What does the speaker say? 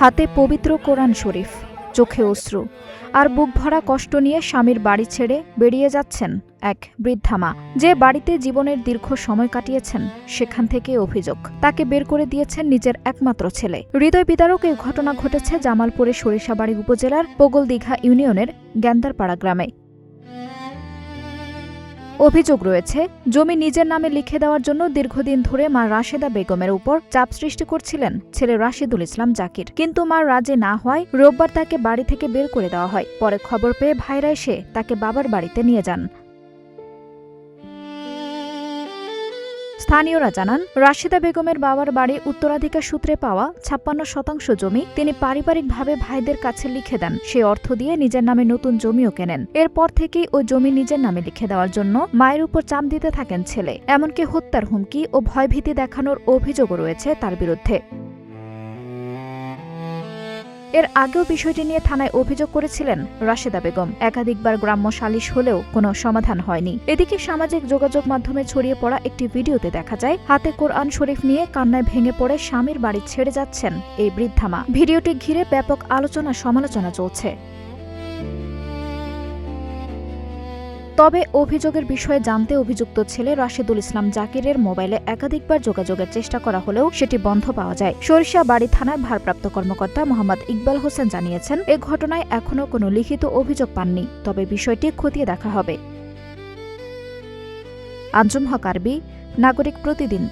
হাতে পবিত্র কোরআন শরীফ, চোখে অশ্রু আর বুক ভরা কষ্ট নিয়ে স্বামীর বাড়ি ছেড়ে বেরিয়ে যাচ্ছেন এক বৃদ্ধা মা। যে বাড়িতে জীবনের দীর্ঘ সময় কাটিয়েছেন, সেখান থেকে অভিযোগ তাকে বের করে দিয়েছেন নিজের একমাত্র ছেলে। হৃদয় বিদারক এই ঘটনা ঘটেছে জামালপুরের সরিষাবাড়ী উপজেলার পোগলদিঘা ইউনিয়নের গ্যান্দারপাড়া গ্রামে। অভিযোগ রয়েছে, জমি নিজের নামে লিখে দেওয়ার জন্য দীর্ঘদিন ধরে মা রাশেদা বেগমের উপর চাপ সৃষ্টি করছিলেন ছেলে রাশিদুল ইসলাম জাকির। কিন্তু মা রাজি না হওয়ায় রোববার তাকে বাড়ি থেকে বের করে দেওয়া হয়। পরে খবর পেয়ে ভাইরা এসে তাকে বাবার বাড়িতে নিয়ে যান। স্থানীয়রা জানান, রাশেদা বেগমের বাবার বাড়ি উত্তরাধিকার সূত্রে পাওয়া ৫৬% জমি তিনি পারিবারিকভাবে ভাইদের কাছে লিখে দেন। সে অর্থ দিয়ে নিজের নামে নতুন জমিও কেনেন। এরপর থেকেই ওই জমি নিজের নামে লিখে দেওয়ার জন্য মায়ের উপর চাপ দিতে থাকেন ছেলে। এমনকি হত্যার হুমকি ও ভয়ভীতি দেখানোর অভিযোগও রয়েছে তার বিরুদ্ধে। এর আগেও বিষয়টি নিয়ে থানায় অভিযোগ করেছিলেন রাশেদা বেগম। একাধিকবার গ্রাম্য সালিশ হলেও কোনো সমাধান হয়নি। এদিকে সামাজিক যোগাযোগ মাধ্যমে ছড়িয়ে পড়া একটি ভিডিওতে দেখা যায়, হাতে কোরআন শরীফ নিয়ে কান্নায় ভেঙে পড়ে স্বামীর বাড়ি ছেড়ে যাচ্ছেন এই বৃদ্ধা মা। ভিডিওটি ঘিরে ব্যাপক আলোচনা সমালোচনা চলছে। তবে অভিযোগের বিষয়ে জানতে অভিযুক্ত ছেলে রাশিদুল ইসলাম জাকিরের মোবাইলে একাধিকবার যোগাযোগের চেষ্টা করা হলেও সেটি বন্ধ পাওয়া যায়। সরিষাবাড়ী থানার ভারপ্রাপ্ত কর্মকর্তা মোহাম্মদ ইকবাল হোসেন জানিয়েছেন, এ ঘটনায় এখনও কোনো লিখিত অভিযোগ পাননি, তবে বিষয়টি খতিয়ে দেখা হবে। আঞ্জুম হক আরবি, নাগরিক প্রতিদিন।